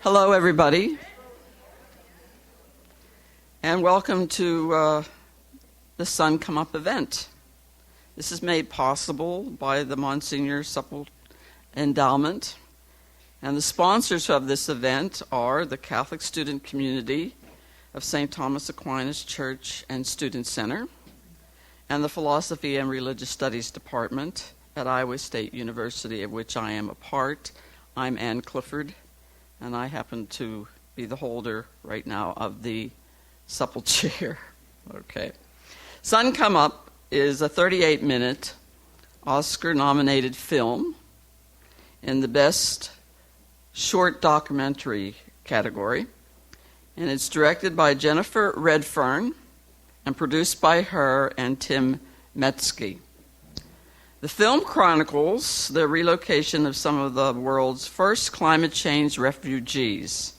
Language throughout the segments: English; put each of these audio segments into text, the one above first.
Hello, everybody, and welcome to the Sun Come Up event. This is made possible by the Monsignor Supple Endowment, and the sponsors of this event are the Catholic Student Community of St. Thomas Aquinas Church and Student Center, and the Philosophy and Religious Studies Department at Iowa State University, of which I am a part. I'm Ann Clifford, and I happen to be the holder right now of the Supple chair. Okay. Sun Come Up is a 38-minute Oscar-nominated film in the Best Short Documentary category, and it's directed by Jennifer Redfern and produced by her and Tim Metzke. The film chronicles the relocation of some of the world's first climate change refugees,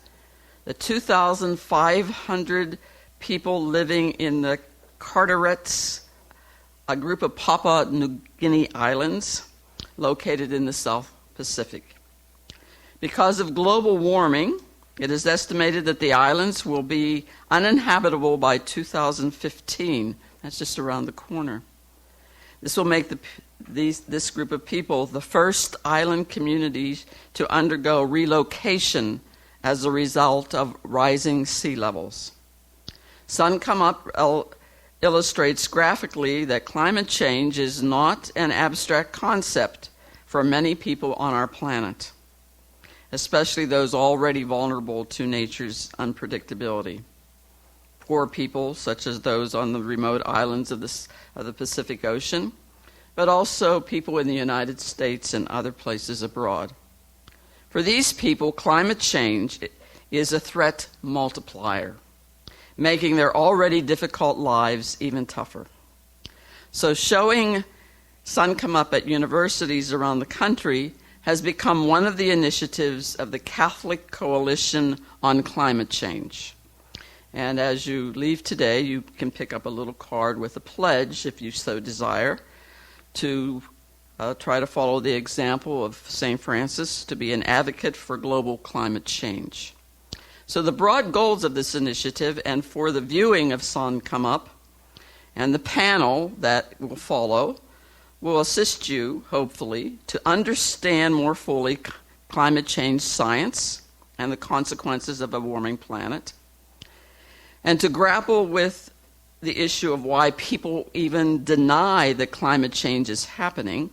the 2,500 people living in the Carterets, a group of Papua New Guinea islands located in the South Pacific. Because of global warming, it is estimated that the islands will be uninhabitable by 2015. That's just around the corner. This will make this group of people the first island communities to undergo relocation as a result of rising sea levels. Sun Come Up illustrates graphically that climate change is not an abstract concept for many people on our planet, especially those already vulnerable to nature's unpredictability. Poor people, such as those on the remote islands of the Pacific Ocean, but also people in the United States and other places abroad. For these people, climate change is a threat multiplier, making their already difficult lives even tougher. So showing Sun Come Up at universities around the country has become one of the initiatives of the Catholic Coalition on Climate Change. And as you leave today, you can pick up a little card with a pledge, if you so desire, to try to follow the example of St. Francis to be an advocate for global climate change. So the broad goals of this initiative and for the viewing of Sun Come Up and the panel that will follow will assist you, hopefully, to understand more fully climate change science and the consequences of a warming planet, and to grapple with the issue of why people even deny that climate change is happening,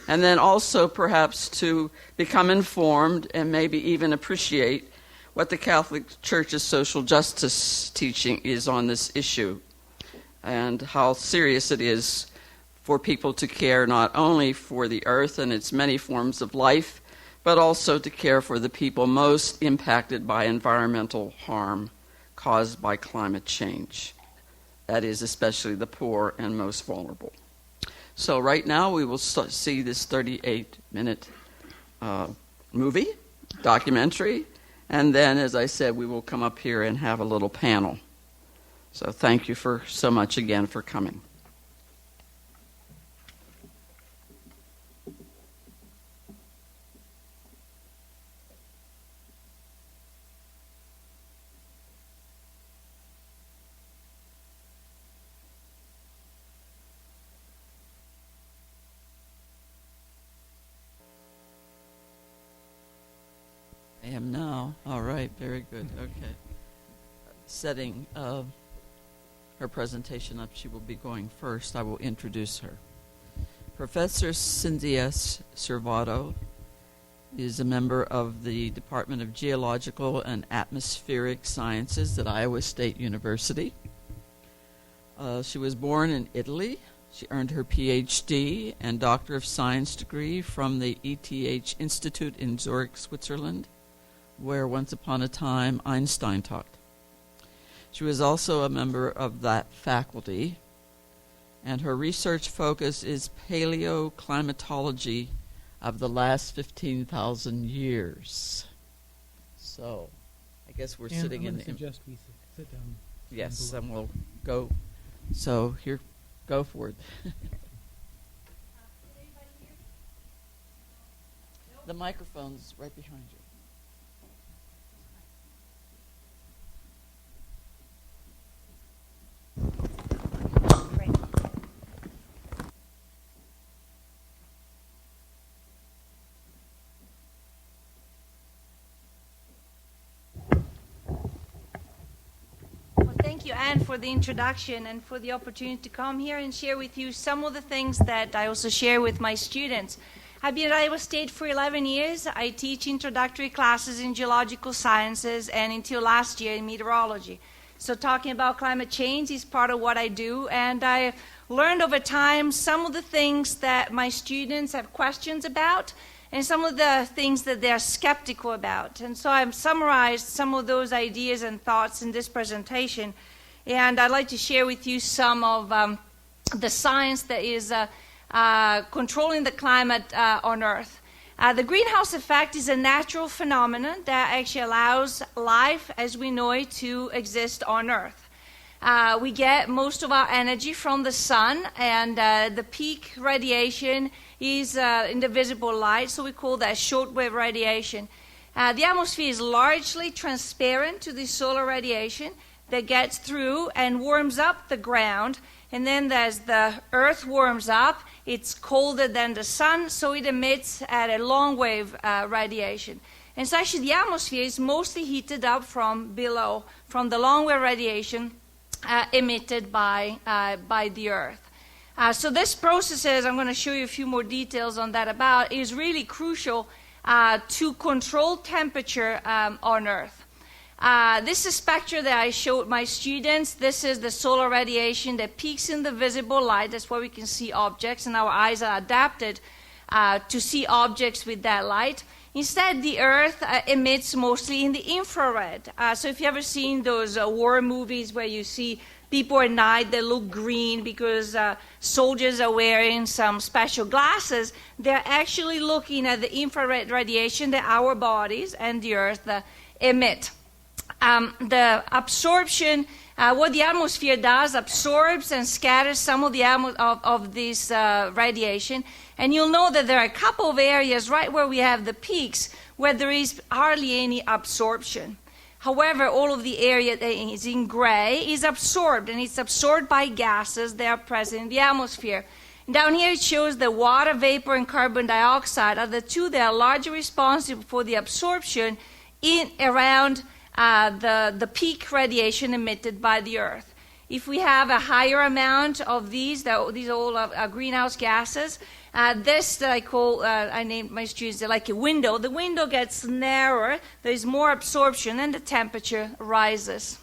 and then also perhaps to become informed and maybe even appreciate what the Catholic Church's social justice teaching is on this issue, and how serious it is for people to care not only for the earth and its many forms of life, but also to care for the people most impacted by environmental harm caused by climate change. That is, especially the poor and most vulnerable. So right now we will see this 38-minute documentary, and then, as I said, we will come up here and have a little panel. So thank you so much again for coming. I am now. All right, very good. Okay. Setting her presentation up, she will be going first. I will introduce her. Professor Cynthia Servato is a member of the Department of Geological and Atmospheric Sciences at Iowa State University. She was born in Italy. She earned her PhD and Doctor of Science degree from the ETH Institute in Zurich, Switzerland, where once upon a time Einstein taught. She was also a member of that faculty, and her research focus is paleoclimatology of the last 15,000 years. So, I guess we're sitting in the... I suggest we sit down. Yes, and we'll go. So, here, go for it. The microphone's right behind you. Thank you, Anne, for the introduction and for the opportunity to come here and share with you some of the things that I also share with my students. I've been at Iowa State for 11 years. I teach introductory classes in geological sciences and until last year in meteorology. So talking about climate change is part of what I do, and I learned over time some of the things that my students have questions about and some of the things that they're skeptical about. And so I've summarized some of those ideas and thoughts in this presentation, and I'd like to share with you some of the science that is controlling the climate on Earth. The greenhouse effect is a natural phenomenon that actually allows life as we know it to exist on Earth. We get most of our energy from the sun, and the peak radiation is in the visible light, so we call that shortwave radiation. The atmosphere is largely transparent to the solar radiation that gets through and warms up the ground, and then as the Earth warms up, it's colder than the sun, so it emits at a long wave radiation. And so actually the atmosphere is mostly heated up from below, from the long wave radiation emitted by the Earth. So this process, I'm going to show you a few more details on that about, is really crucial to control temperature on Earth. This is a spectrum that I showed my students. This is the solar radiation that peaks in the visible light. That's where we can see objects, and our eyes are adapted to see objects with that light. Instead, the Earth emits mostly in the infrared. So if you've ever seen those war movies where you see people at night that look green because soldiers are wearing some special glasses, they're actually looking at the infrared radiation that our bodies and the Earth emit. The absorption, what the atmosphere does, absorbs and scatters some of this radiation. And you'll know that there are a couple of areas right where we have the peaks where there is hardly any absorption. However, all of the area that is in gray is absorbed, and it's absorbed by gases that are present in the atmosphere. Down here it shows that water vapor and carbon dioxide are the two that are largely responsible for the absorption in around the peak radiation emitted by the Earth. If we have a higher amount of these all are greenhouse gases, this that I call, I named my students like a window. The window gets narrower, there is more absorption, and the temperature rises.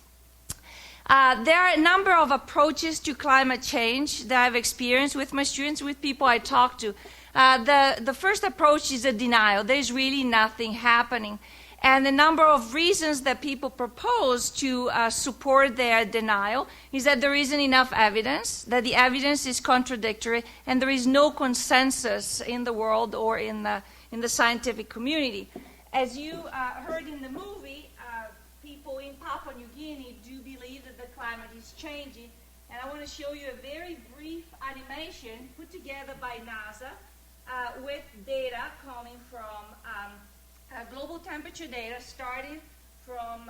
There are a number of approaches to climate change that I've experienced with my students, with people I talk to. The first approach is a denial. There's really nothing happening. And the number of reasons that people propose to support their denial is that there isn't enough evidence, that the evidence is contradictory, and there is no consensus in the world or in the scientific community. As you heard in the movie, people in Papua New Guinea do believe that the climate is changing. And I want to show you a very brief animation put together by NASA with data coming from global temperature data starting from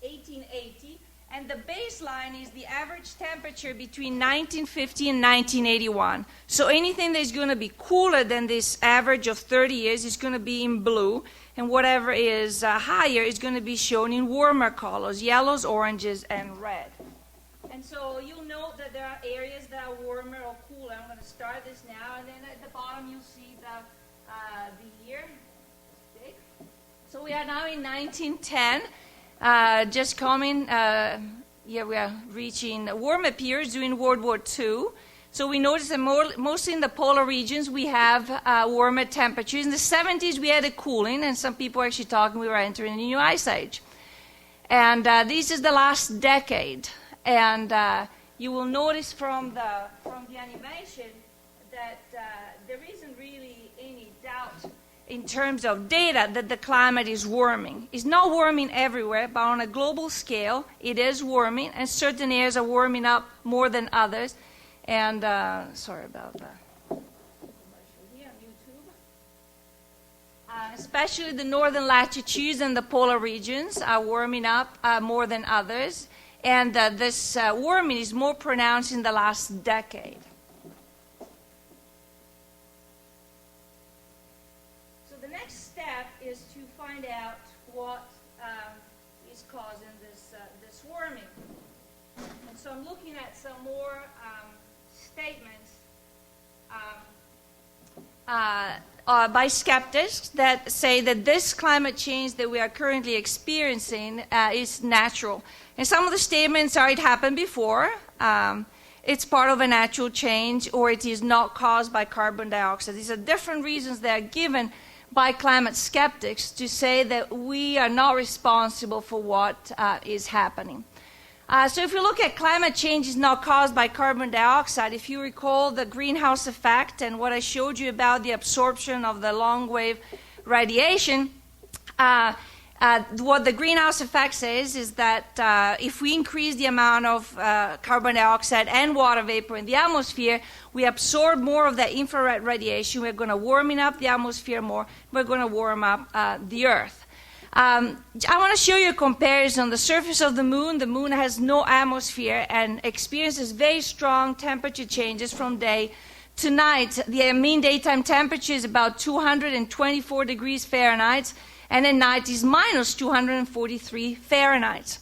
1880, and the baseline is the average temperature between 1950 and 1981. So anything that is going to be cooler than this average of 30 years is going to be in blue, and whatever is higher is going to be shown in warmer colors, yellows, oranges, and red. And so you'll note that there are areas that are warmer or cooler. I'm going to start this now, and then at the bottom you'll see the year. So we are now in 1910, just coming, we are reaching warmer periods during World War II. So we notice that mostly in the polar regions we have warmer temperatures. In the 70s we had a cooling, and some people are actually talking we were entering a new ice age. And this is the last decade. And you will notice from the animation that there isn't really any doubt in terms of data that the climate is warming. It's not warming everywhere, but on a global scale, it is warming, and certain areas are warming up more than others. And sorry about that. Here on YouTube. Especially the northern latitudes and the polar regions are warming up more than others, and this warming is more pronounced in the last decade. Is to find out what is causing this warming. And so I'm looking at some more statements by skeptics that say that this climate change that we are currently experiencing is natural. And some of the statements are it happened before, it's part of a natural change, or it is not caused by carbon dioxide. These are different reasons that are given by climate skeptics to say that we are not responsible for what is happening. So if you look at climate change is not caused by carbon dioxide, if you recall the greenhouse effect and what I showed you about the absorption of the long wave radiation, what the greenhouse effect says is that if we increase the amount of carbon dioxide and water vapor in the atmosphere, we absorb more of that infrared radiation. We're going to warming up the atmosphere more. We're going to warm up the Earth. I want to show you a comparison. On the surface of the moon has no atmosphere and experiences very strong temperature changes from day to night. The mean daytime temperature is about 224 degrees Fahrenheit, and at night is minus 243 Fahrenheit.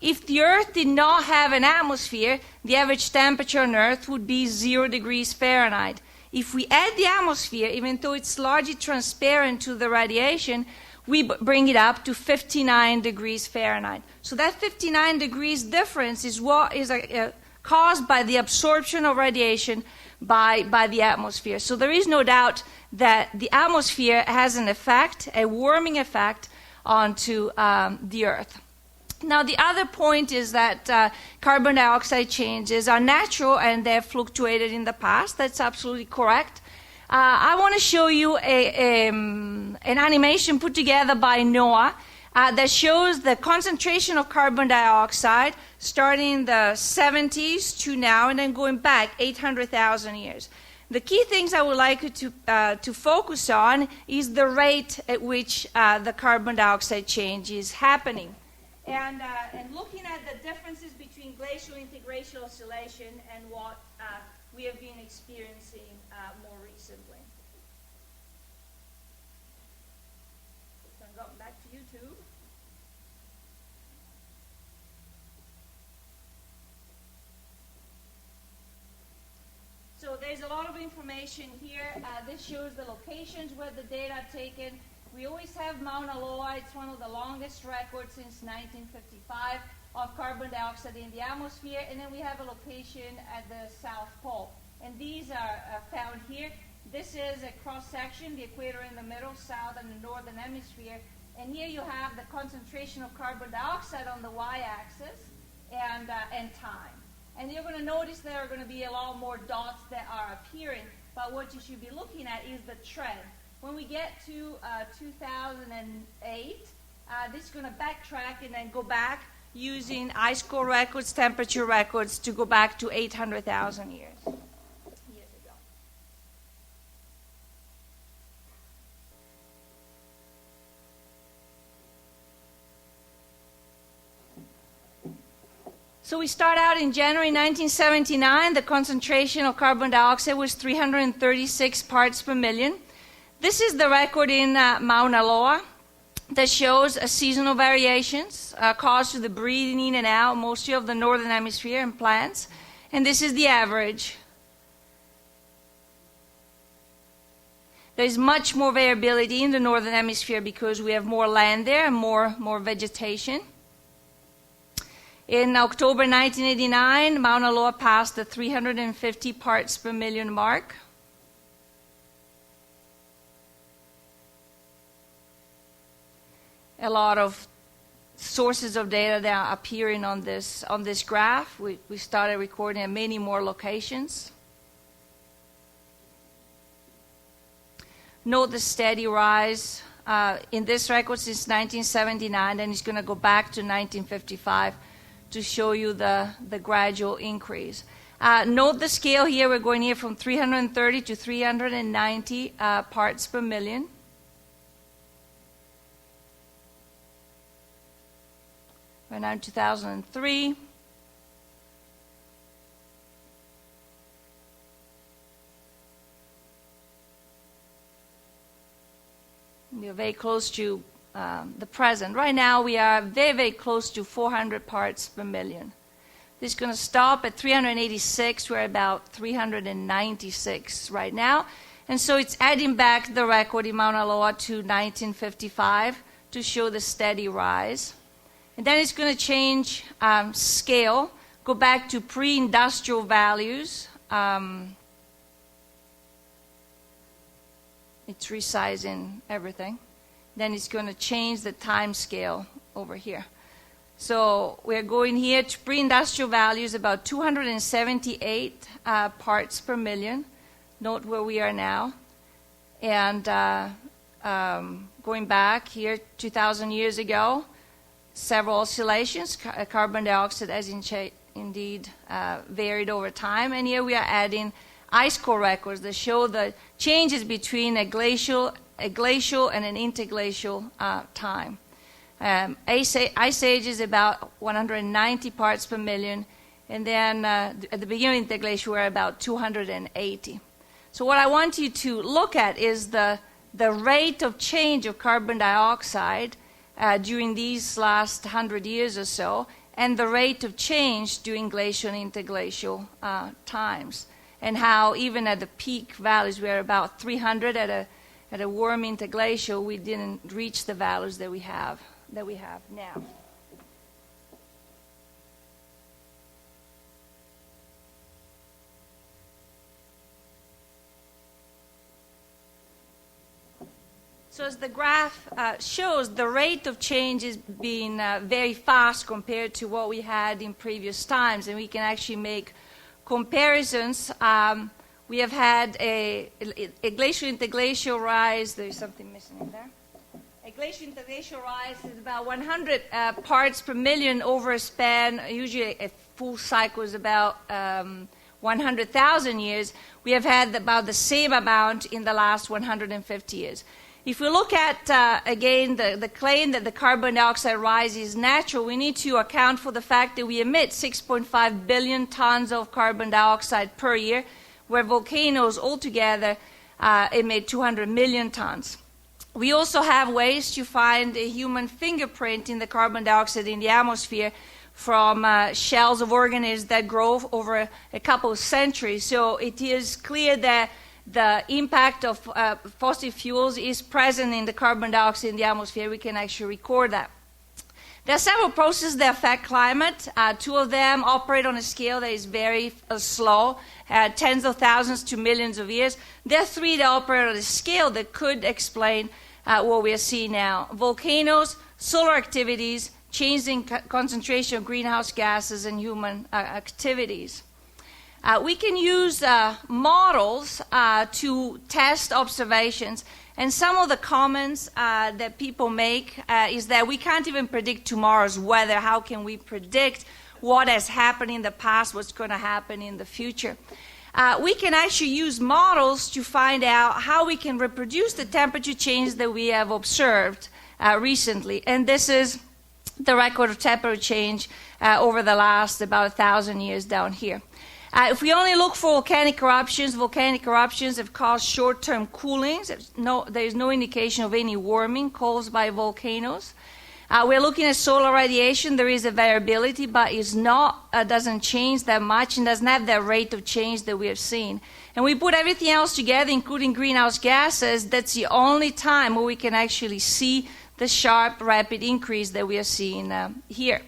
If the Earth did not have an atmosphere, the average temperature on Earth would be 0 degrees Fahrenheit. If we add the atmosphere, even though it's largely transparent to the radiation, we bring it up to 59 degrees Fahrenheit. So that 59 degrees difference is what is caused by the absorption of radiation by the atmosphere. So there is no doubt that the atmosphere has an effect, a warming effect, onto the Earth. Now, the other point is that carbon dioxide changes are natural and they've fluctuated in the past. That's absolutely correct. I want to show you an animation put together by NOAA that shows the concentration of carbon dioxide starting in the 70s to now and then going back 800,000 years. The key things I would like you to focus on is the rate at which the carbon dioxide change is happening. And looking at the differences between glacial interglacial oscillation and what we have been experiencing more recently. So I'm going back to YouTube. So there's a lot of information here. This shows the locations where the data are taken. We always have Mauna Loa. It's one of the longest records since 1955 of carbon dioxide in the atmosphere. And then we have a location at the South Pole. And these are found here. This is a cross-section, the equator in the middle, south and the northern hemisphere. And here you have the concentration of carbon dioxide on the y-axis and time. And you're going to notice there are going to be a lot more dots that are appearing. But what you should be looking at is the trend. When we get to 2008, this is going to backtrack and then go back using ice core records, temperature records to go back to 800,000 years ago. So we start out in January 1979. The concentration of carbon dioxide was 336 parts per million. This is the record in Mauna Loa that shows seasonal variations caused to the breathing in and out, mostly of the northern hemisphere and plants. And this is the average. There's much more variability in the northern hemisphere because we have more land there and more vegetation. In October 1989, Mauna Loa passed the 350 parts per million mark. A lot of sources of data that are appearing on this graph. We started recording at many more locations. Note the steady rise in this record since 1979, and it's going to go back to 1955 to show you the gradual increase. Note the scale here. We're going here from 330 to 390 parts per million. We're now in 2003. We're very close to the present. Right now, we are very, very close to 400 parts per million. This is going to stop at 386. We're about 396 right now. And so it's adding back the record in Mauna Loa to 1955 to show the steady rise. And then it's going to change scale, go back to pre-industrial values. It's resizing everything. Then it's going to change the time scale over here. So we're going here to pre-industrial values, about 278 parts per million. Note where we are now. And going back here 2,000 years ago, several oscillations. Carbon dioxide has indeed varied over time. And here we are adding ice core records that show the changes between a glacial and an interglacial time. Ice age is about 190 parts per million, and then at the beginning of the glacier we're about 280. So what I want you to look at is the rate of change of carbon dioxide during these last 100 years or so, and the rate of change during glacial and interglacial times, and how even at the peak values, we're about 300 at a warm interglacial, we didn't reach the values that we have now. So as the graph shows, the rate of change is being very fast compared to what we had in previous times, and we can actually make comparisons. We have had a glacial interglacial rise. There's something missing in there. A glacial interglacial rise is about 100 parts per million over a span. Usually a full cycle is about 100,000 years. We have had about the same amount in the last 150 years. If we look at, again, the claim that the carbon dioxide rise is natural, we need to account for the fact that we emit 6.5 billion tons of carbon dioxide per year, where volcanoes altogether emit 200 million tons. We also have ways to find a human fingerprint in the carbon dioxide in the atmosphere from shells of organisms that grow over a couple of centuries. So it is clear that the impact of fossil fuels is present in the carbon dioxide in the atmosphere. We can actually record that. There are several processes that affect climate. Two of them operate on a scale that is very slow, tens of thousands to millions of years. There are three that operate on a scale that could explain what we are seeing now. Volcanoes, solar activities, changing concentration of greenhouse gases, and human activities. We can use models to test observations, and some of the comments that people make is that we can't even predict tomorrow's weather. How can we predict what has happened in the past, what's going to happen in the future? We can actually use models to find out how we can reproduce the temperature change that we have observed recently, and this is the record of temperature change over the last about 1,000 years down here. If we only look for volcanic eruptions have caused short-term coolings. There is no indication of any warming caused by volcanoes. We're looking at solar radiation. There is a variability, but it's not doesn't change that much and doesn't have that rate of change that we have seen. And we put everything else together, including greenhouse gases. That's the only time where we can actually see the sharp, rapid increase that we are seeing here.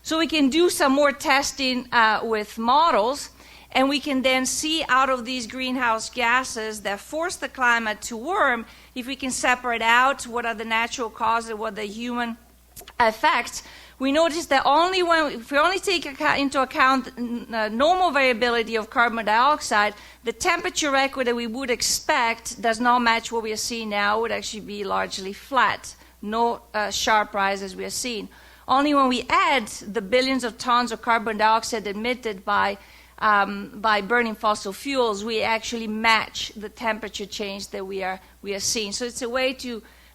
So we can do some more testing with models, and we can then see out of these greenhouse gases that force the climate to warm, if we can separate out what are the natural causes, what the human effects. We notice that if we only take into account normal variability of carbon dioxide, the temperature record that we would expect does not match what we are seeing now. It would actually be largely flat, no sharp rise as we are seeing. Only when we add the billions of tons of carbon dioxide emitted by burning fossil fuels, we actually match the temperature change that we are seeing. So it's a way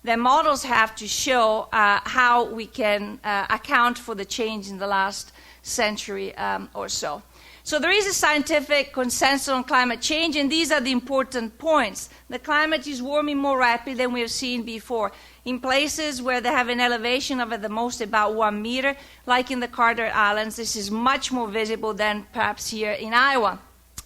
the models have to show how we can account for the change in the last century or so. So there is a scientific consensus on climate change, and these are the important points. The climate is warming more rapidly than we have seen before. In places where they have an elevation of at the most about 1 meter, like in the Carteret Islands, this is much more visible than perhaps here in Iowa.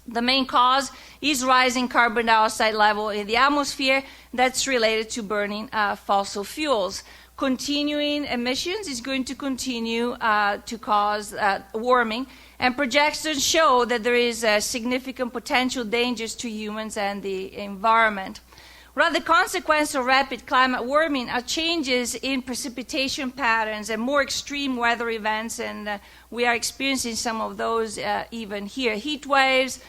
The main cause is rising carbon dioxide level in the atmosphere that's related to burning fossil fuels. Continuing emissions is going to continue to cause warming, and projections show that there is significant potential dangers to humans and the environment. One of the consequences of rapid climate warming are changes in precipitation patterns and more extreme weather events, and we are experiencing some of those even here. Heat waves,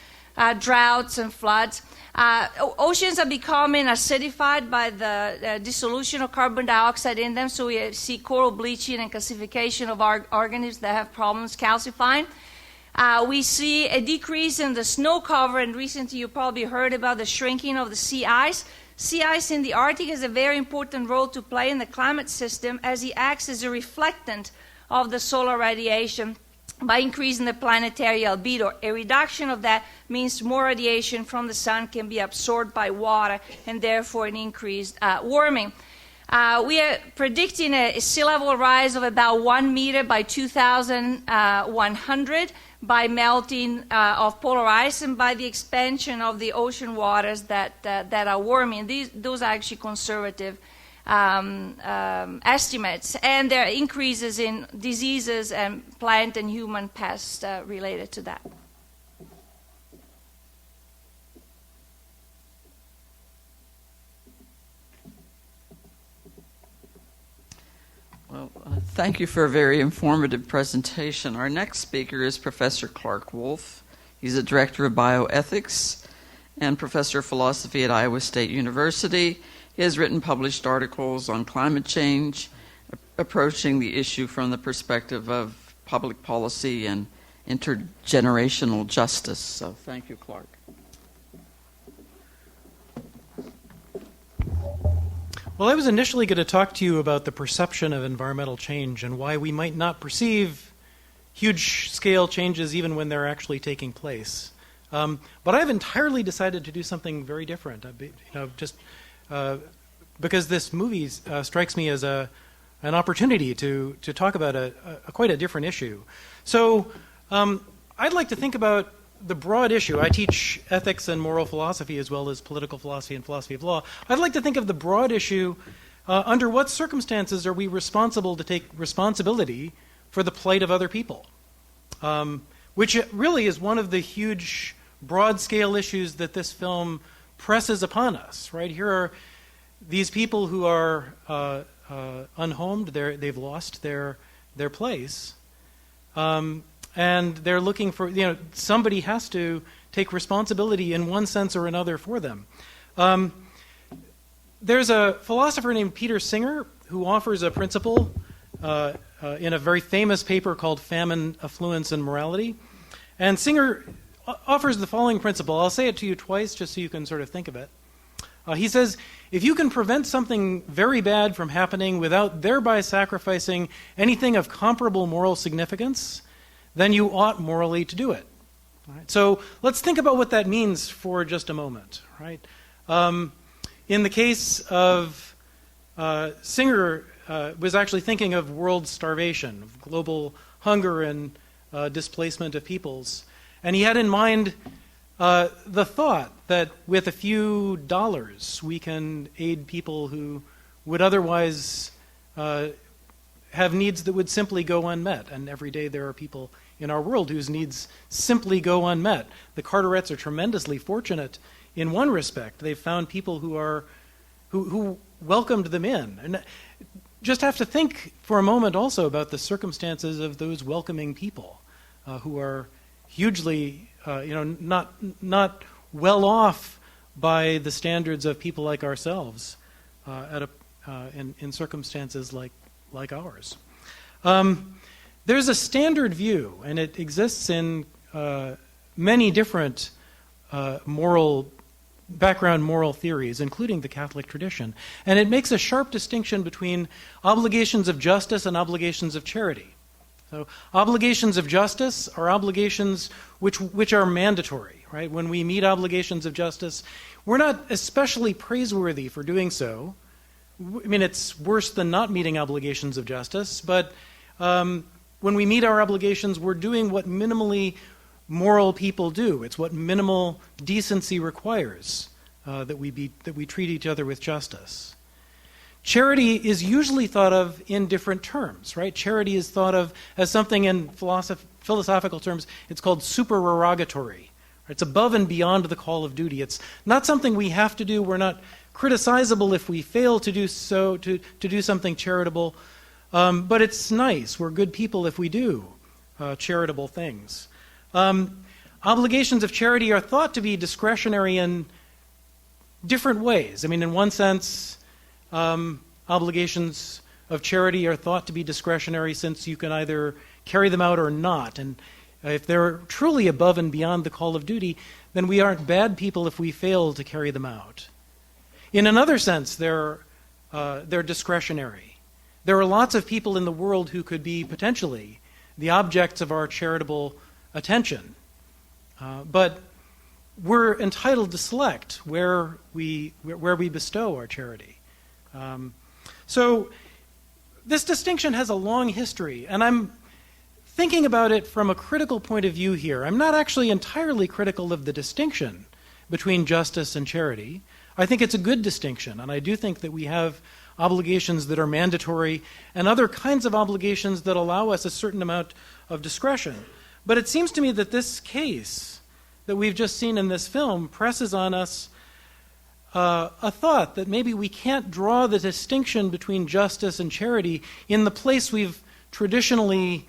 droughts, and floods. Oceans are becoming acidified by the dissolution of carbon dioxide in them, so we see coral bleaching and calcification of organisms that have problems calcifying. We see a decrease in the snow cover, and recently you probably heard about the shrinking of the sea ice. Sea ice in the Arctic has a very important role to play in the climate system, as it acts as a reflectant of the solar radiation by increasing the planetary albedo. A reduction of that means more radiation from the sun can be absorbed by water, and therefore an increased warming. We are predicting a sea level rise of about 1 meter by 2100 by melting of polar ice and by the expansion of the ocean waters that are warming. Those are actually conservative estimates, and there are increases in diseases and plant and human pests related to that. Well, thank you for a very informative presentation. Our next speaker is Professor Clark Wolf. He's a director of bioethics and professor of philosophy at Iowa State University. He has written published articles on climate change, approaching the issue from the perspective of public policy and intergenerational justice. So thank you, Clark. Well, I was initially going to talk to you about the perception of environmental change and why we might not perceive huge-scale changes even when they're actually taking place. But I've entirely decided to do something very different. Because this movie strikes me as an opportunity to talk about quite a different issue. So I'd like to think about the broad issue. I teach ethics and moral philosophy as well as political philosophy and philosophy of law. I'd like to think of the broad issue, under what circumstances are we responsible to take responsibility for the plight of other people, which really is one of the huge broad-scale issues that this film presses upon us. Right here are these people who are unhomed. They've lost their place. And they're looking for, somebody has to take responsibility in one sense or another for them. There's a philosopher named Peter Singer who offers a principle in a very famous paper called Famine, Affluence, and Morality. And Singer offers the following principle. I'll say it to you twice just so you can sort of think of it. He says, if you can prevent something very bad from happening without thereby sacrificing anything of comparable moral significance, then you ought morally to do it. Right? So let's think about what that means for just a moment. Right? In the case of Singer, was actually thinking of world starvation, of global hunger and displacement of peoples. And he had in mind the thought that with a few dollars we can aid people who would otherwise have needs that would simply go unmet. And every day there are people in our world whose needs simply go unmet. The Carterets are tremendously fortunate in one respect. They've found people who welcomed them in. And just have to think for a moment also about the circumstances of those welcoming people who are hugely, not well off by the standards of people like ourselves in circumstances like ours. There's a standard view, and it exists in many different moral theories, including the Catholic tradition. And it makes a sharp distinction between obligations of justice and obligations of charity. So obligations of justice are obligations which are mandatory, right? When we meet obligations of justice, we're not especially praiseworthy for doing so. I mean, it's worse than not meeting obligations of justice, but when we meet our obligations, we're doing what minimally moral people do. It's what minimal decency requires, that we treat each other with justice. Charity is usually thought of in different terms, right? Charity is thought of as something in philosophical terms, it's called supererogatory. It's above and beyond the call of duty. It's not something we have to do. We're not criticizable if we fail to do so, to do something charitable. But it's nice. We're good people if we do charitable things. Obligations of charity are thought to be discretionary in different ways. I mean, in one sense, obligations of charity are thought to be discretionary since you can either carry them out or not. And if they're truly above and beyond the call of duty, then we aren't bad people if we fail to carry them out. In another sense, they're discretionary. There are lots of people in the world who could be potentially the objects of our charitable attention. But we're entitled to select where we bestow our charity. So this distinction has a long history, and I'm thinking about it from a critical point of view here. I'm not actually entirely critical of the distinction between justice and charity. I think it's a good distinction, and I do think that we have obligations that are mandatory and other kinds of obligations that allow us a certain amount of discretion. But it seems to me that this case that we've just seen in this film presses on us a thought that maybe we can't draw the distinction between justice and charity in the place we've traditionally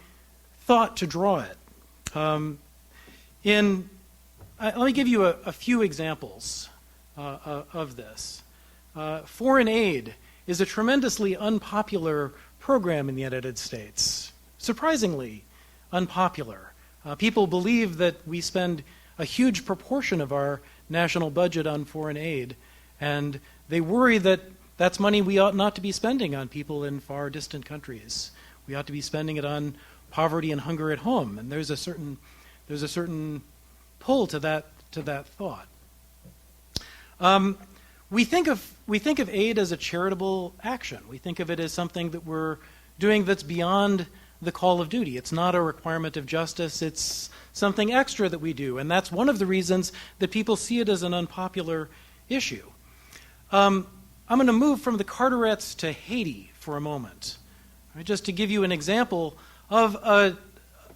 thought to draw it. Let me give you a few examples of this. Foreign aid is a tremendously unpopular program in the United States. Surprisingly unpopular. People believe that we spend a huge proportion of our national budget on foreign aid, and they worry that that's money we ought not to be spending on people in far distant countries. We ought to be spending it on poverty and hunger at home, and there's a certain pull to that thought. We think of aid as a charitable action. We think of it as something that we're doing that's beyond the call of duty. It's not a requirement of justice. It's something extra that we do, and that's one of the reasons that people see it as an unpopular issue. I'm going to move from the Carterets to Haiti for a moment, right, just to give you an example of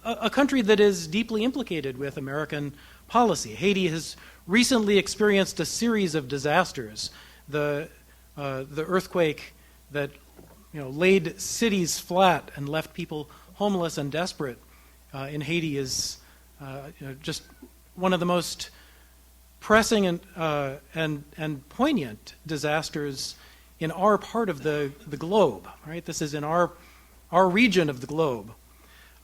a country that is deeply implicated with American policy. Haiti has recently experienced a series of disasters. The earthquake that laid cities flat and left people homeless and desperate in Haiti is just one of the most pressing and poignant disasters in our part of the globe. Right? This is in our region of the globe.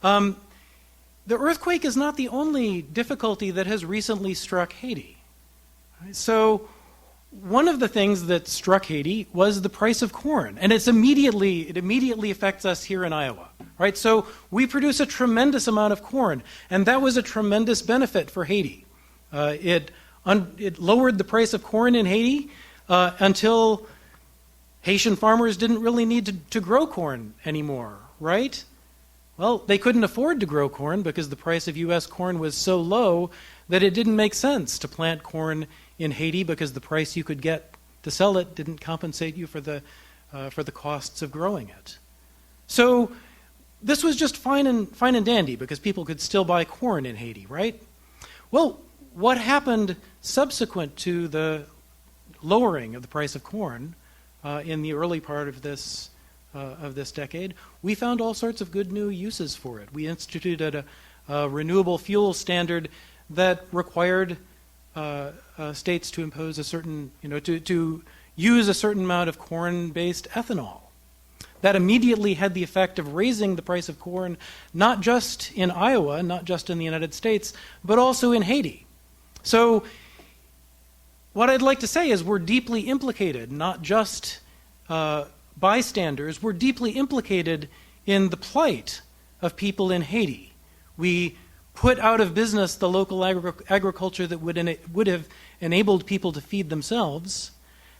The earthquake is not the only difficulty that has recently struck Haiti. Right? So one of the things that struck Haiti was the price of corn, and it immediately affects us here in Iowa. Right? So we produce a tremendous amount of corn, and that was a tremendous benefit for Haiti. It lowered the price of corn in Haiti until Haitian farmers didn't really need to grow corn anymore, right? Well, they couldn't afford to grow corn because the price of U.S. corn was so low that it didn't make sense to plant corn in Haiti because the price you could get to sell it didn't compensate you for the costs of growing it. So this was just fine and dandy because people could still buy corn in Haiti, right? Well, what happened subsequent to the lowering of the price of corn in the early part of this decade? We found all sorts of good new uses for it. We instituted a renewable fuel standard that required states to impose a certain, to use a certain amount of corn-based ethanol. That immediately had the effect of raising the price of corn, not just in Iowa, not just in the United States, but also in Haiti. So what I'd like to say is we're deeply implicated, not just bystanders, we're deeply implicated in the plight of people in Haiti. We put out of business the local agriculture that would have enabled people to feed themselves,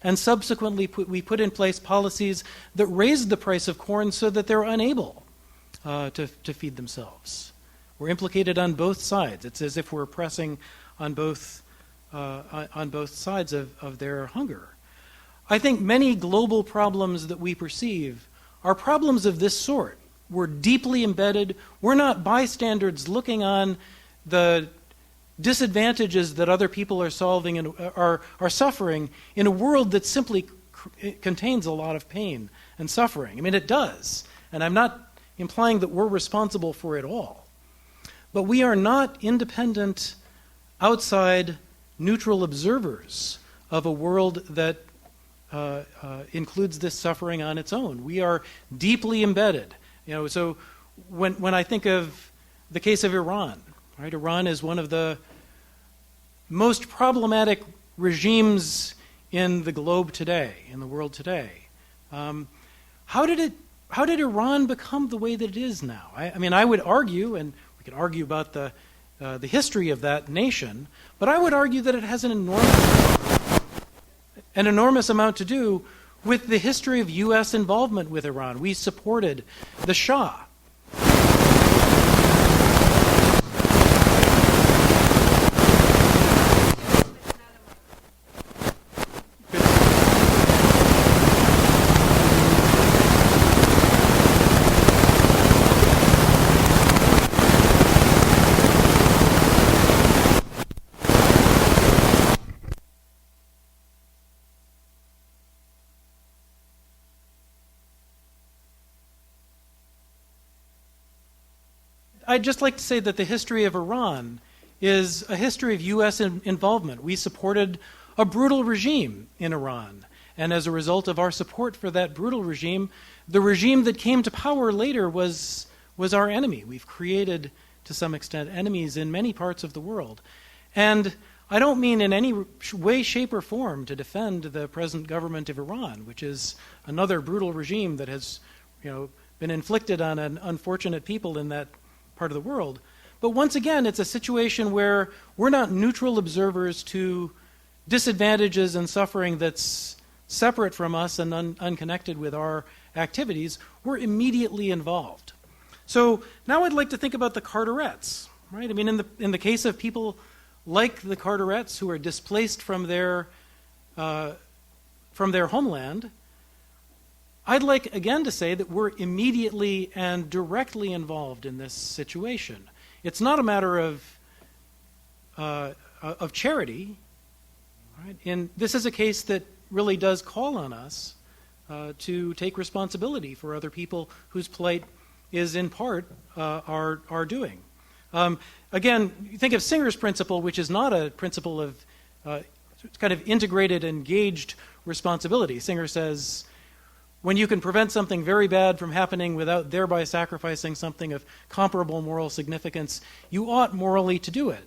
and subsequently we put in place policies that raised the price of corn so that they're unable to feed themselves. We're implicated on both sides. It's as if we're pressing on both sides of their hunger. I think many global problems that we perceive are problems of this sort. We're deeply embedded. We're not bystanders looking on the disadvantages that other people are solving and are suffering in a world that simply contains a lot of pain and suffering. I mean, it does. And I'm not implying that we're responsible for it all. But we are not independent, outside, neutral observers of a world that includes this suffering on its own. We are deeply embedded. So when I think of the case of Iran, right? Iran is one of the most problematic regimes in the globe today, in the world today. How did Iran become the way that it is now? I mean, I would argue, and we could argue about the history of that nation, but I would argue that it has an enormous amount to do with the history of U.S. involvement with Iran. We supported the Shah. I'd just like to say that the history of Iran is a history of U.S. involvement. We supported a brutal regime in Iran. And as a result of our support for that brutal regime, the regime that came to power later was our enemy. We've created, to some extent, enemies in many parts of the world. And I don't mean in any way, shape, or form to defend the present government of Iran, which is another brutal regime that has, been inflicted on an unfortunate people in that part of the world. But once again, it's a situation where we're not neutral observers to disadvantages and suffering that's separate from us and unconnected with our activities. We're immediately involved. So now I'd like to think about the Carterets, right? I mean, in the case of people like the Carterets who are displaced from their homeland, I'd like again to say that we're immediately and directly involved in this situation. It's not a matter of charity, right? And this is a case that really does call on us to take responsibility for other people whose plight is in part our doing. Again, you think of Singer's principle, which is not a principle of kind of integrated, engaged responsibility. Singer says, when you can prevent something very bad from happening without thereby sacrificing something of comparable moral significance, you ought morally to do it.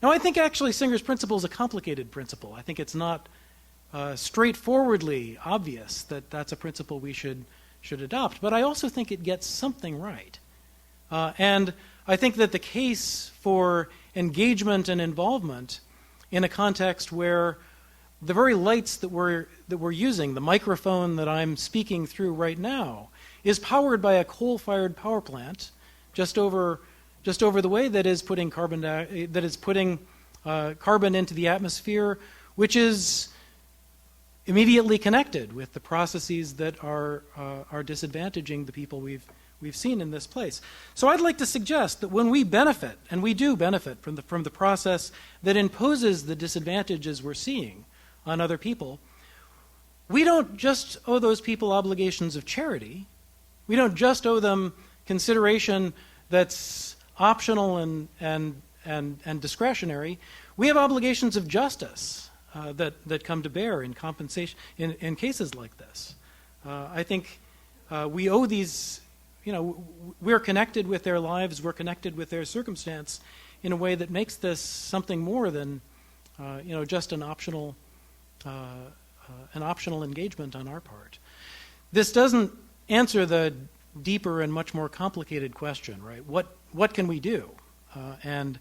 Now, I think actually Singer's principle is a complicated principle. I think it's not straightforwardly obvious that that's a principle we should adopt, but I also think it gets something right. And I think that the case for engagement and involvement in a context where the very lights that we're using, the microphone that I'm speaking through right now, is powered by a coal-fired power plant just over the way that is putting carbon into the atmosphere, which is immediately connected with the processes that are disadvantaging the people we've seen in this place. So I'd like to suggest that when we benefit, and we do benefit from the process that imposes the disadvantages we're seeing on other people, we don't just owe those people obligations of charity. We don't just owe them consideration that's optional and discretionary. We have obligations of justice that come to bear in compensation in cases like this. I think we owe these. We're connected with their lives. We're connected with their circumstance in a way that makes this something more than just an optional engagement on our part. This doesn't answer the deeper and much more complicated question, right? What can we do? And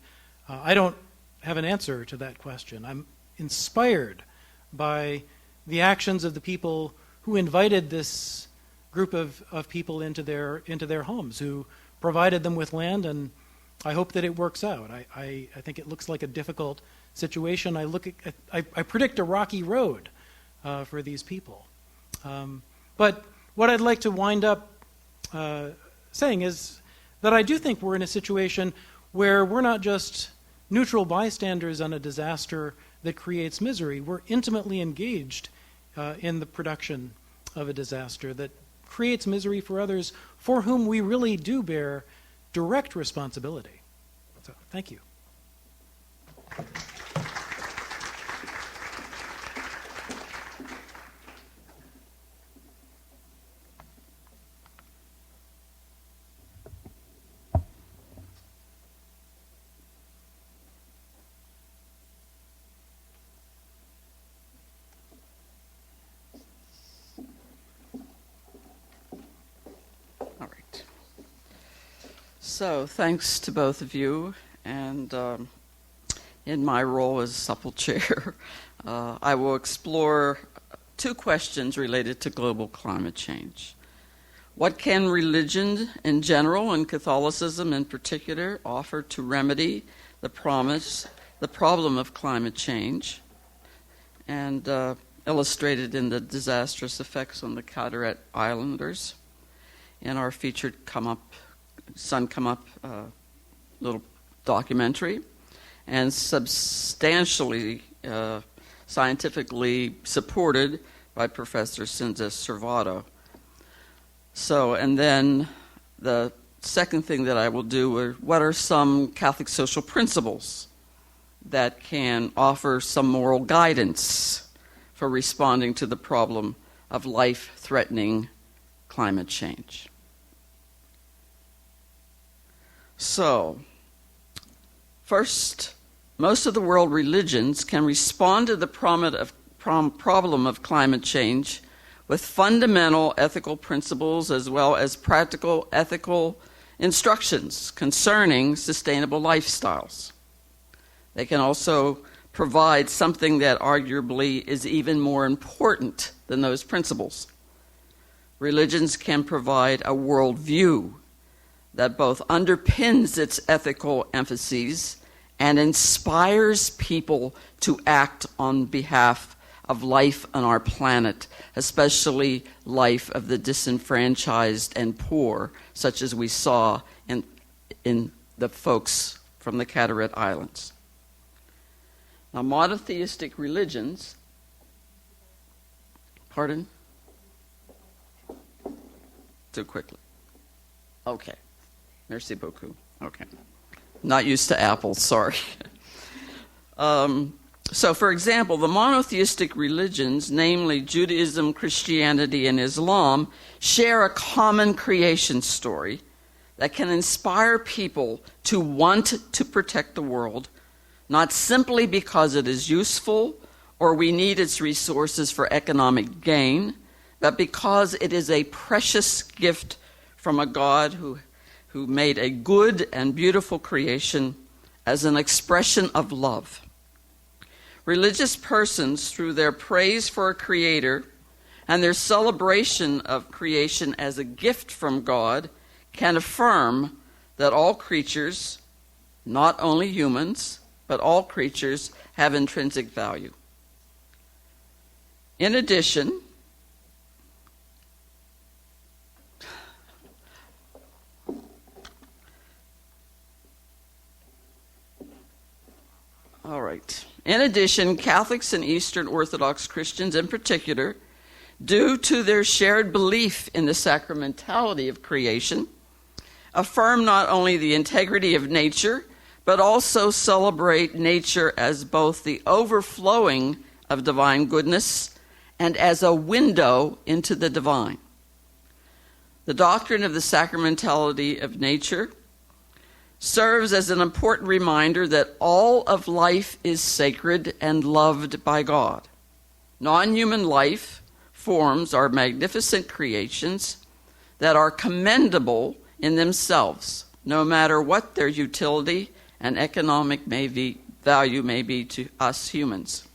I don't have an answer to that question. I'm inspired by the actions of the people who invited this group of people into their homes, who provided them with land, and I hope that it works out. I think it looks like a difficult situation. I predict a rocky road for these people. But what I'd like to wind up saying is that I do think we're in a situation where we're not just neutral bystanders on a disaster that creates misery. We're intimately engaged in the production of a disaster that creates misery for others for whom we really do bear direct responsibility. So, thank you. All right. So, thanks to both of you, and in my role as supple chair, I will explore two questions related to global climate change. What can religion in general and Catholicism in particular offer to remedy the problem of climate change, and illustrated in the disastrous effects on the Carteret Islanders in our featured Sun Come Up little documentary, and substantially scientifically supported by Professor Cinzia Servato. So, and then the second thing that I will do are what are some Catholic social principles that can offer some moral guidance for responding to the problem of life-threatening climate change. So, first, most of the world religions can respond to the problem of climate change with fundamental ethical principles as well as practical ethical instructions concerning sustainable lifestyles. They can also provide something that arguably is even more important than those principles. Religions can provide a worldview that both underpins its ethical emphases and inspires people to act on behalf of life on our planet, especially life of the disenfranchised and poor, such as we saw in the folks from the Carteret Islands. Now, monotheistic religions, pardon? Too quickly. Okay. Merci beaucoup. Okay. Not used to apples, sorry. So, for example, the monotheistic religions, namely Judaism, Christianity, and Islam, share a common creation story that can inspire people to want to protect the world, not simply because it is useful or we need its resources for economic gain, but because it is a precious gift from a God who made a good and beautiful creation as an expression of love. Religious persons, through their praise for a creator and their celebration of creation as a gift from God, can affirm that all creatures, not only humans, but all creatures, have intrinsic value. In addition, Catholics and Eastern Orthodox Christians in particular, due to their shared belief in the sacramentality of creation, affirm not only the integrity of nature, but also celebrate nature as both the overflowing of divine goodness and as a window into the divine. The doctrine of the sacramentality of nature serves as an important reminder that all of life is sacred and loved by God. Non-human life forms are magnificent creations that are commendable in themselves, no matter what their utility and economic value may be to us humans.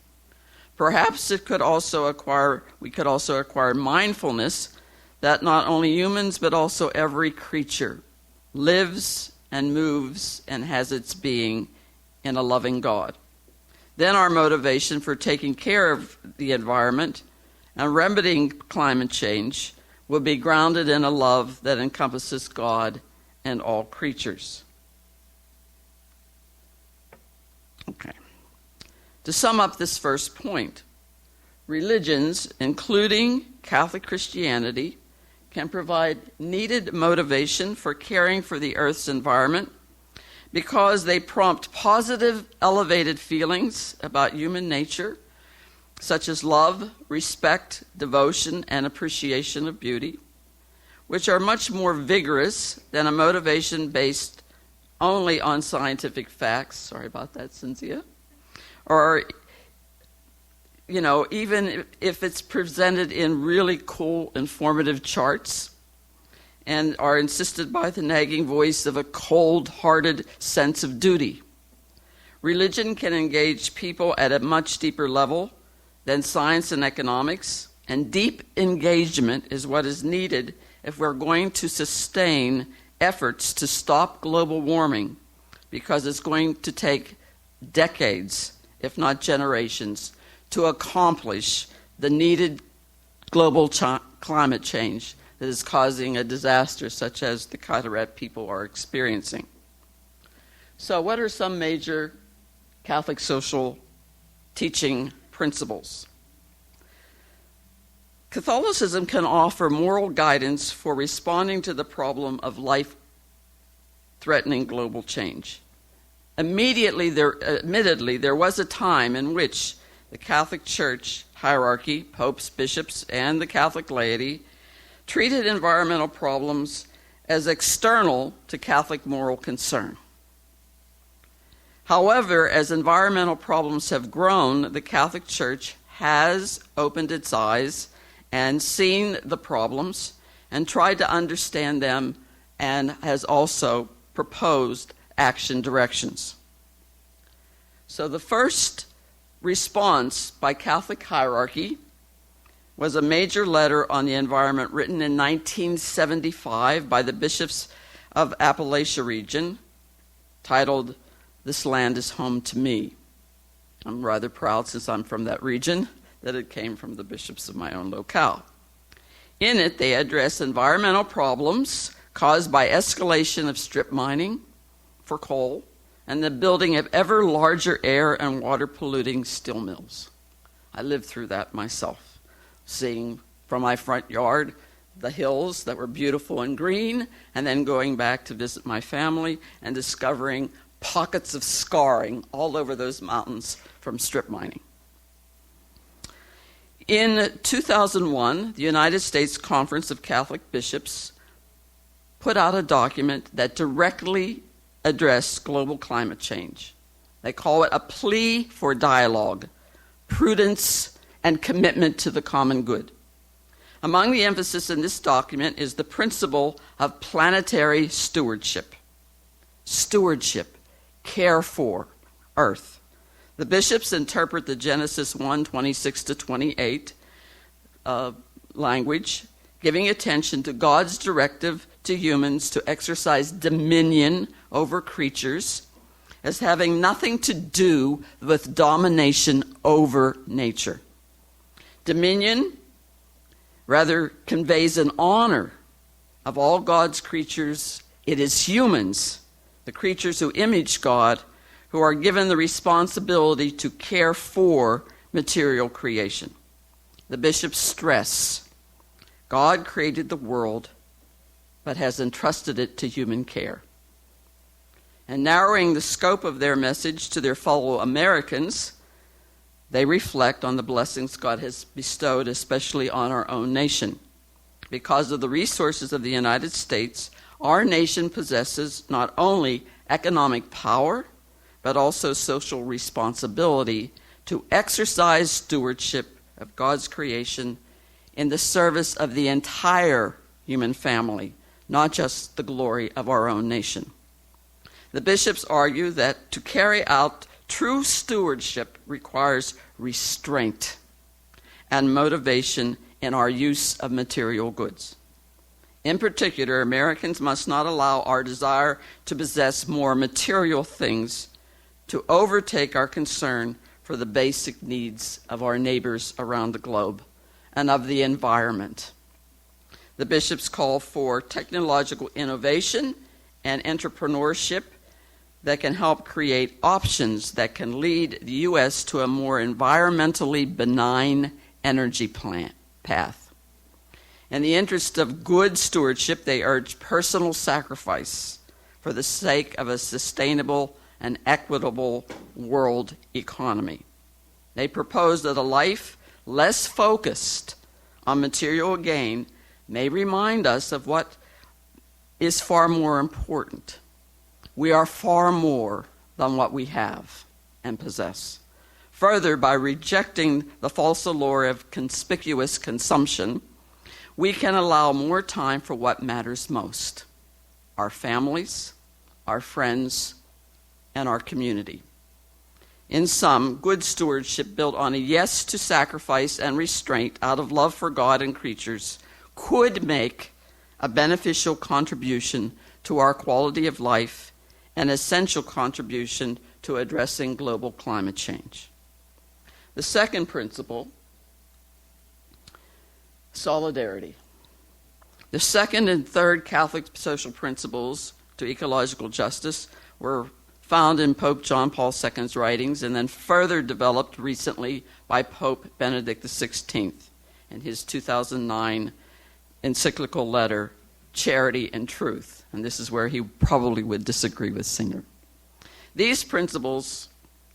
Perhaps we could also acquire mindfulness that not only humans but also every creature lives and moves and has its being in a loving God. Then our motivation for taking care of the environment and remedying climate change will be grounded in a love that encompasses God and all creatures. Okay. To sum up this first point, religions, including Catholic Christianity, can provide needed motivation for caring for the Earth's environment because they prompt positive, elevated feelings about human nature, such as love, respect, devotion, and appreciation of beauty, which are much more vigorous than a motivation based only on scientific facts. Sorry about that, Cynthia. Or, even if it's presented in really cool, informative charts and are insisted by the nagging voice of a cold-hearted sense of duty. Religion can engage people at a much deeper level than science and economics, and deep engagement is what is needed if we're going to sustain efforts to stop global warming, because it's going to take decades, if not generations, to accomplish the needed global climate change that is causing a disaster such as the Carteret people are experiencing. So what are some major Catholic social teaching principles? Catholicism can offer moral guidance for responding to the problem of life-threatening global change. Admittedly, there was a time in which the Catholic Church hierarchy, popes, bishops, and the Catholic laity treated environmental problems as external to Catholic moral concern. However, as environmental problems have grown, the Catholic Church has opened its eyes and seen the problems and tried to understand them, and has also proposed action directions. So the first response by Catholic hierarchy was a major letter on the environment written in 1975 by the bishops of Appalachia region, titled, "This Land is Home to Me." I'm rather proud, since I'm from that region, that it came from the bishops of my own locale. In it, they address environmental problems caused by escalation of strip mining for coal and the building of ever larger air and water polluting steel mills. I lived through that myself, seeing from my front yard the hills that were beautiful and green, and then going back to visit my family and discovering pockets of scarring all over those mountains from strip mining. In 2001, the United States Conference of Catholic Bishops put out a document that directly addressed global climate change. They call it a plea for dialogue, prudence, and commitment to the common good. Among the emphasis in this document is the principle of planetary stewardship. Stewardship, care for Earth. The bishops interpret the Genesis 1:26-28 language, giving attention to God's directive to humans to exercise dominion over creatures as having nothing to do with domination over nature. Dominion rather conveys an honor of all God's creatures. It is humans, the creatures who image God, who are given the responsibility to care for material creation. The bishops stress God created the world, but has entrusted it to human care. And narrowing the scope of their message to their fellow Americans, they reflect on the blessings God has bestowed, especially on our own nation. Because of the resources of the United States, our nation possesses not only economic power, but also social responsibility to exercise stewardship of God's creation in the service of the entire human family, not just the glory of our own nation. The bishops argue that to carry out True stewardship requires restraint and motivation in our use of material goods. In particular, Americans must not allow our desire to possess more material things to overtake our concern for the basic needs of our neighbors around the globe and of the environment. The bishops call for technological innovation and entrepreneurship that can help create options that can lead the U.S. to a more environmentally benign energy path. In the interest of good stewardship, they urge personal sacrifice for the sake of a sustainable and equitable world economy. They propose that a life less focused on material gain may remind us of what is far more important. We are far more than what we have and possess. Further, by rejecting the false allure of conspicuous consumption, we can allow more time for what matters most: our families, our friends, and our community. In sum, good stewardship built on a yes to sacrifice and restraint out of love for God and creatures could make a beneficial contribution to our quality of life, an essential contribution to addressing global climate change. The second principle, solidarity. The second and third Catholic social principles to ecological justice were found in Pope John Paul II's writings and then further developed recently by Pope Benedict XVI in his 2009 encyclical letter, Charity and Truth. And this is where he probably would disagree with Singer. These principles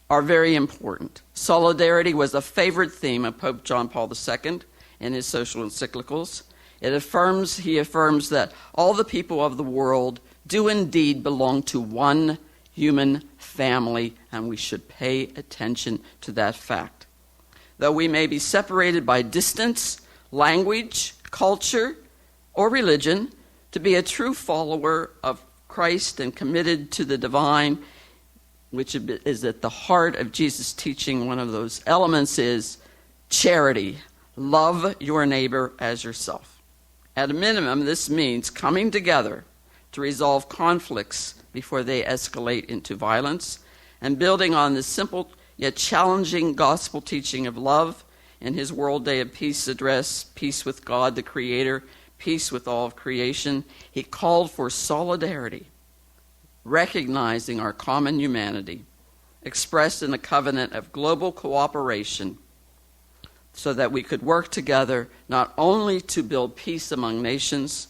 are very important. Solidarity was a favorite theme of Pope John Paul II in his social encyclicals. He affirms that all the people of the world do indeed belong to one human family, and we should pay attention to that fact. Though we may be separated by distance, language, culture, or religion, to be a true follower of Christ and committed to the divine, which is at the heart of Jesus' teaching, one of those elements is charity. Love your neighbor as yourself. At a minimum, this means coming together to resolve conflicts before they escalate into violence, and building on the simple yet challenging gospel teaching of love in his World Day of Peace address, Peace with God the Creator, Peace with all of creation. He called for solidarity, recognizing our common humanity, expressed in a covenant of global cooperation, so that we could work together not only to build peace among nations,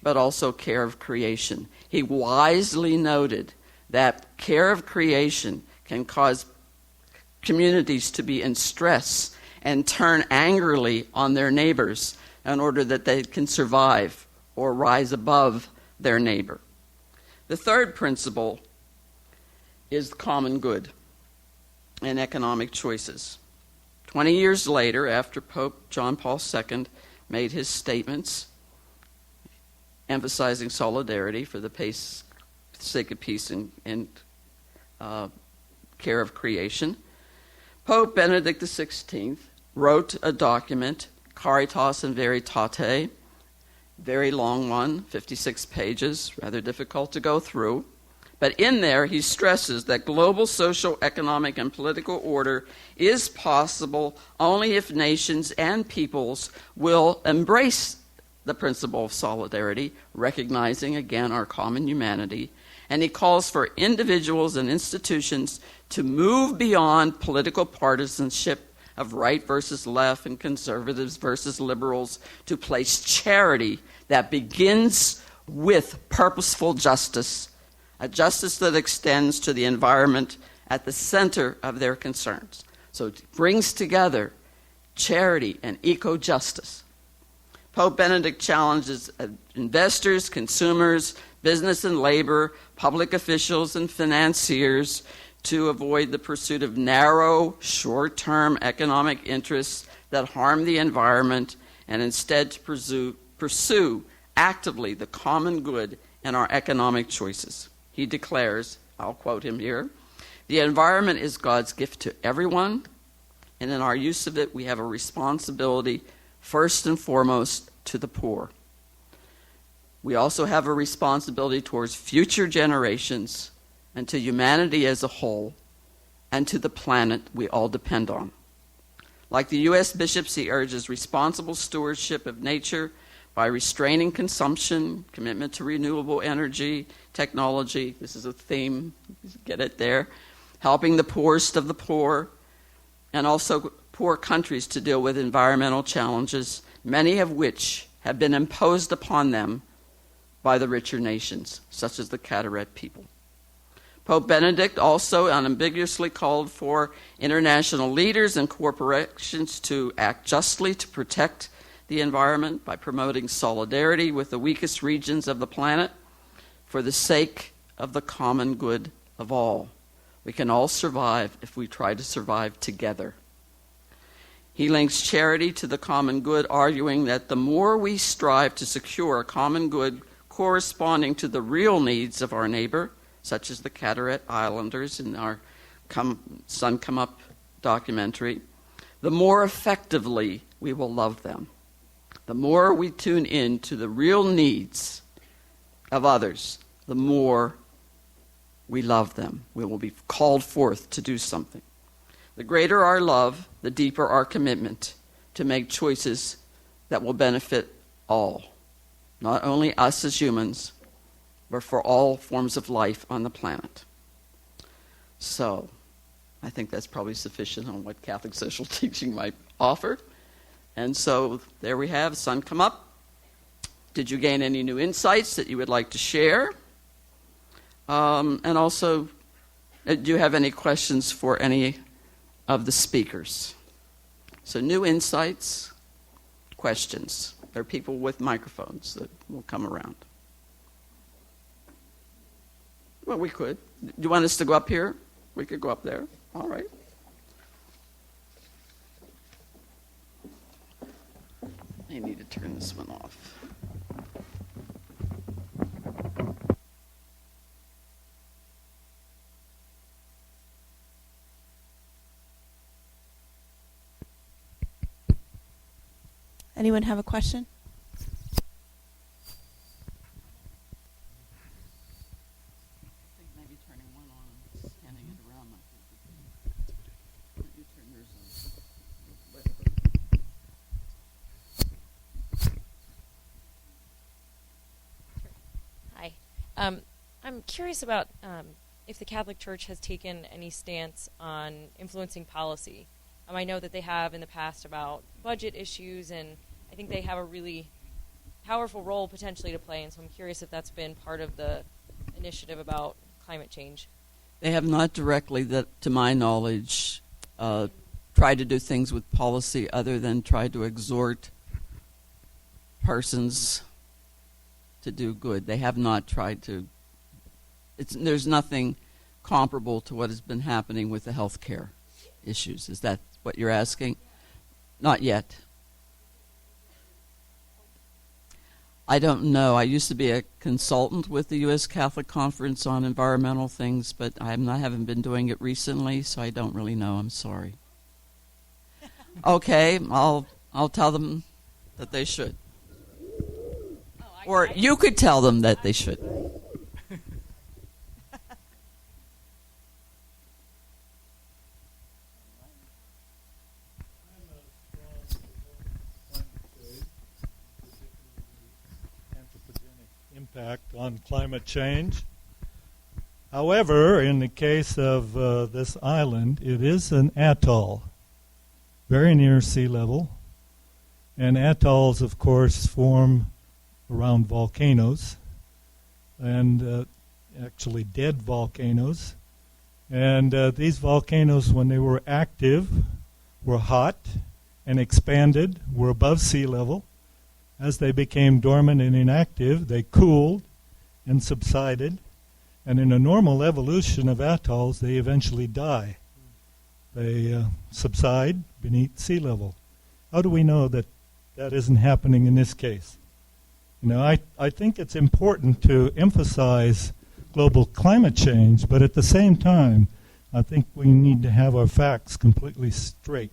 but also care of creation. He wisely noted that care of creation can cause communities to be in stress and turn angrily on their neighbors in order that they can survive or rise above their neighbor. The third principle is the common good and economic choices. 20 years later, after Pope John Paul II made his statements emphasizing solidarity for the sake of peace and care of creation, Pope Benedict XVI wrote a document, Caritas in Veritate, very long one, 56 pages, rather difficult to go through. But in there, he stresses that global social, economic, and political order is possible only if nations and peoples will embrace the principle of solidarity, recognizing, again, our common humanity. And he calls for individuals and institutions to move beyond political partisanship of right versus left and conservatives versus liberals to place charity that begins with purposeful justice, a justice that extends to the environment at the center of their concerns. So it brings together charity and eco-justice. Pope Benedict challenges investors, consumers, business and labor, public officials and financiers to avoid the pursuit of narrow, short-term economic interests that harm the environment and instead to pursue actively the common good in our economic choices. He declares, I'll quote him here, The environment is God's gift to everyone, and in our use of it, we have a responsibility, first and foremost, to the poor. We also have a responsibility towards future generations and to humanity as a whole and to the planet we all depend on. Like the U.S. bishops, he urges responsible stewardship of nature by restraining consumption, commitment to renewable energy, technology, this is a theme, get it there, helping the poorest of the poor, and also poor countries to deal with environmental challenges, many of which have been imposed upon them by the richer nations, such as the Carteret people. Pope Benedict also unambiguously called for international leaders and corporations to act justly to protect the environment by promoting solidarity with the weakest regions of the planet for the sake of the common good of all. We can all survive if we try to survive together. He links charity to the common good, arguing that the more we strive to secure a common good corresponding to the real needs of our neighbor, such as the Carteret Islanders in our Sun Come Up documentary, the more effectively we will love them. The more we tune in to the real needs of others, the more we love them. We will be called forth to do something. The greater our love, the deeper our commitment to make choices that will benefit all, not only us as humans, but for all forms of life on the planet. So, I think that's probably sufficient on what Catholic social teaching might offer. And so, there we have Sun Come Up. Did you gain any new insights that you would like to share? And also, do you have any questions for any of the speakers? So, new insights, questions. There are people with microphones that will come around. Well, we could. Do you want us to go up here? We could go up there. All right. I need to turn this one off. Anyone have a question? I'm curious about if the Catholic Church has taken any stance on influencing policy. I know that they have in the past about budget issues, and I think they have a really powerful role potentially to play, and so I'm curious if that's been part of the initiative about climate change. They have not directly, that, to my knowledge, tried to do things with policy other than try to exhort persons to do good. They have not tried to. There's nothing comparable to what has been happening with the health care issues. Is that what you're asking? Not yet. I don't know. I used to be a consultant with the U.S. Catholic Conference on environmental things, but haven't been doing it recently, so I don't really know. I'm sorry. Okay, I'll tell them that they should. Or you could tell them that they should. Impact on climate change. However, in the case of this island, it is an atoll, very near sea level. And atolls, of course, form around volcanoes, and actually dead volcanoes. And these volcanoes, when they were active, were hot and expanded, were above sea level. As they became dormant and inactive, they cooled and subsided. And in a normal evolution of atolls, they eventually die. They subside beneath sea level. How do we know that that isn't happening in this case? You know, I think it's important to emphasize global climate change, but at the same time, I think we need to have our facts completely straight.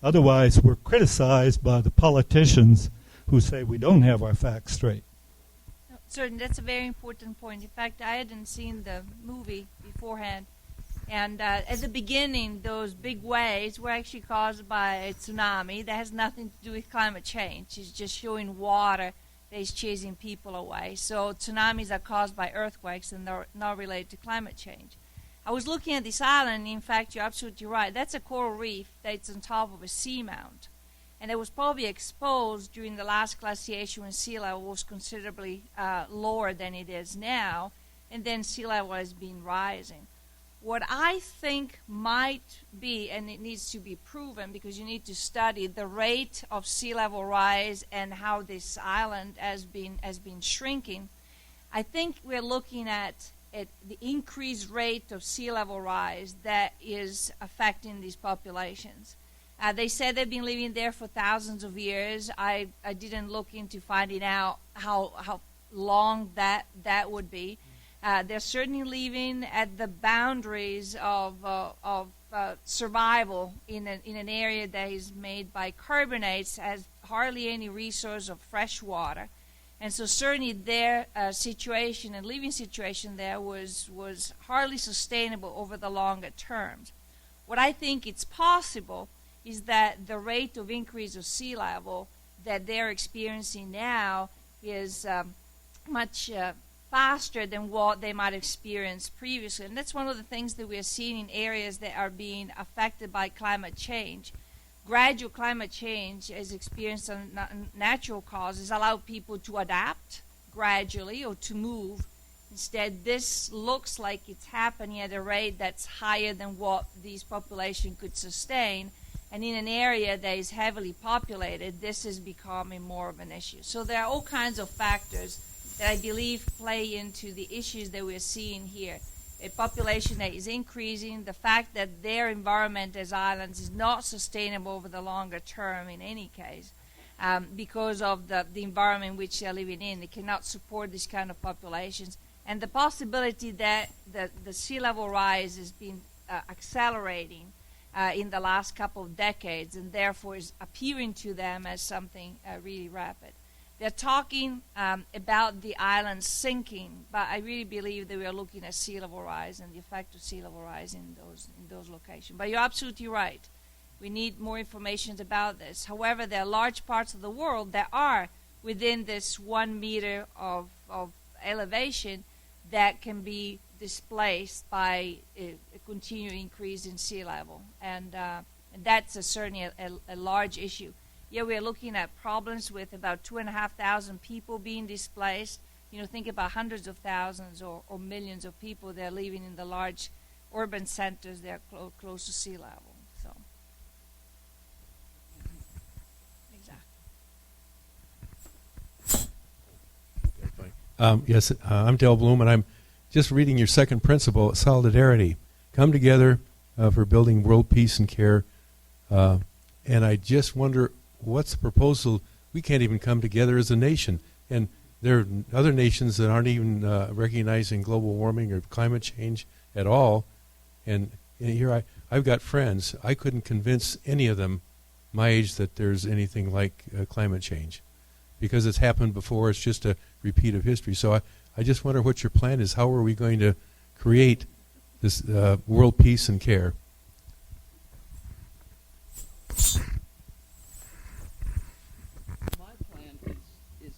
Otherwise, we're criticized by the politicians who say we don't have our facts straight. Certainly, that's a very important point. In fact, I hadn't seen the movie beforehand. And at the beginning, those big waves were actually caused by a tsunami. That has nothing to do with climate change. It's just showing water that is chasing people away. So tsunamis are caused by earthquakes and they're not related to climate change. I was looking at this island. In fact, you're absolutely right. That's a coral reef that's on top of a seamount. And it was probably exposed during the last glaciation when sea level was considerably lower than it is now, and then sea level has been rising. What I think might be, and it needs to be proven because you need to study the rate of sea level rise and how this island has been shrinking, I think we're looking at the increased rate of sea level rise that is affecting these populations. They said they've been living there for thousands of years. I didn't look into finding out how long that would be. They're certainly living at the boundaries of survival in an area that is made by carbonates, has hardly any resource of fresh water. And so certainly their situation and living situation there was hardly sustainable over the longer terms. What I think it's possible is that the rate of increase of sea level that they're experiencing now is much faster than what they might experience previously. And that's one of the things that we're seeing in areas that are being affected by climate change. Gradual climate change is experienced on natural causes, allow people to adapt gradually or to move. Instead, this looks like it's happening at a rate that's higher than what these populations could sustain. And in an area that is heavily populated, this is becoming more of an issue. So there are all kinds of factors that I believe play into the issues that we're seeing here. A population that is increasing, the fact that their environment as islands is not sustainable over the longer term in any case, because of the environment which they're living in. They cannot support this kind of populations. And the possibility that the sea level rise has been accelerating in the last couple of decades, and therefore is appearing to them as something really rapid. They're talking about the island sinking, but I really believe that we are looking at sea level rise and the effect of sea level rise in those locations. But you're absolutely right. We need more information about this. However, there are large parts of the world that are within this 1 meter of elevation that can be displaced by a continued increase in sea level, and that's certainly a large issue. Yeah, we are looking at problems with about 2,500 people being displaced. Think about hundreds of thousands or millions of people that are living in the large urban centers that are close to sea level. So, exactly. Yes, I'm Del Bloom, and I'm just reading your second principle, solidarity. Come together for building world peace and care. And I just wonder, what's the proposal? We can't even come together as a nation. And there are other nations that aren't even recognizing global warming or climate change at all. And here I've got friends. I couldn't convince any of them my age that there's anything like climate change, because it's happened before. It's just a repeat of history. So I just wonder what your plan is. How are we going to create this world peace and care? My plan is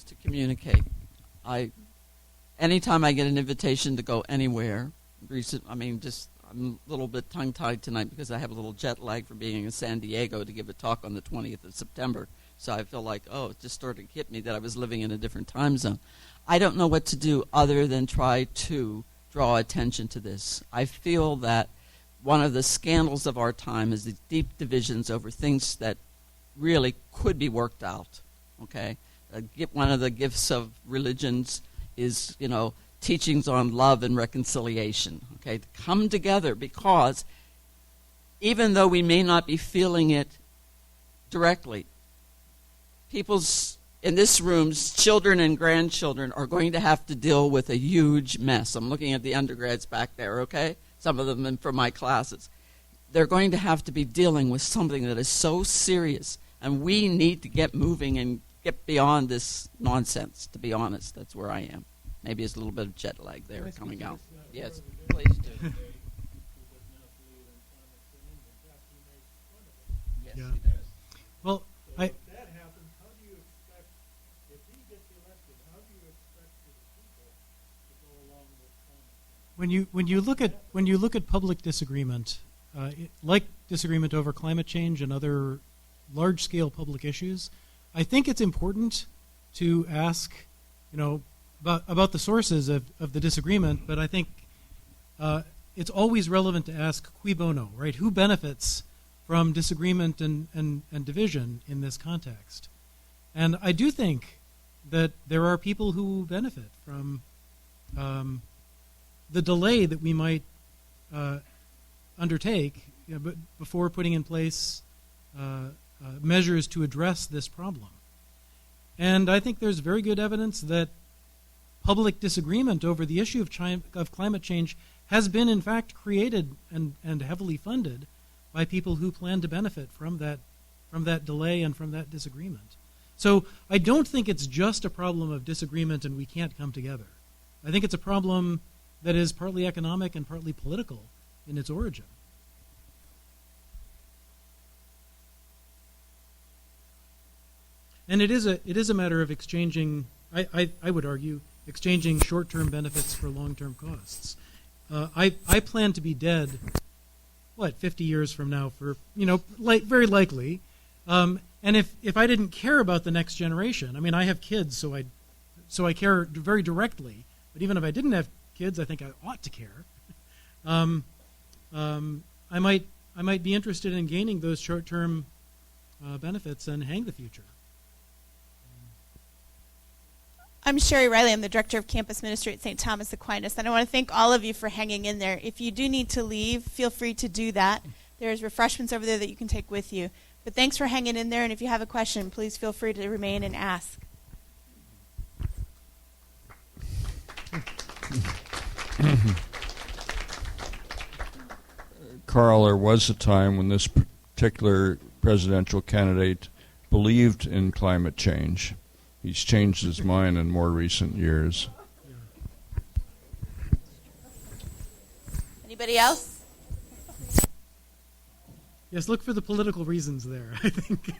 to communicate. Anytime I get an invitation to go anywhere, I'm a little bit tongue-tied tonight because I have a little jet lag for being in San Diego to give a talk on the 20th of September. So I feel like, it just started to hit me that I was living in a different time zone. I don't know what to do other than try to draw attention to this. I feel that one of the scandals of our time is the deep divisions over things that really could be worked out, okay? One of the gifts of religions is, teachings on love and reconciliation, okay? Come together, because even though we may not be feeling it directly, people's in this room's children and grandchildren are going to have to deal with a huge mess. I'm looking at the undergrads back there, okay? Some of them from my classes. They're going to have to be dealing with something that is so serious, and we need to get moving and get beyond this nonsense, to be honest. That's where I am. Maybe it's a little bit of jet lag there coming out. Yes, please do. Yes, Yeah. he does. Well, I, If that happens, how do you expect, if he gets elected, how do you expect the people to go along with climate change? when you look at public disagreement, like disagreement over climate change and other large-scale public issues, I think it's important to ask, about the sources of the disagreement. But I think it's always relevant to ask cui bono, right? Who benefits from disagreement and division in this context? And I do think that there are people who benefit from the delay that we might undertake but before putting in place measures to address this problem. And I think there's very good evidence that public disagreement over the issue of climate change has been, in fact, created and heavily funded by people who plan to benefit from that delay and from that disagreement. So I don't think it's just a problem of disagreement and we can't come together. I think it's a problem that is partly economic and partly political in its origin. And it is a matter of exchanging, I would argue, exchanging short-term benefits for long-term costs. I plan to be dead, 50 years from now for, very likely. And if I didn't care about the next generation, I mean, I have kids, so I care very directly. But even if I didn't have kids, I think I ought to care. I might be interested in gaining those short-term benefits and hang the future. I'm Sherry Riley. I'm the Director of Campus Ministry at St. Thomas Aquinas, and I want to thank all of you for hanging in there. If you do need to leave, feel free to do that. There's refreshments over there that you can take with you. But thanks for hanging in there, and if you have a question, please feel free to remain and ask. Carl, there was a time when this particular presidential candidate believed in climate change. He's changed his mind in more recent years. Anybody else? Yes, look for the political reasons there, I think.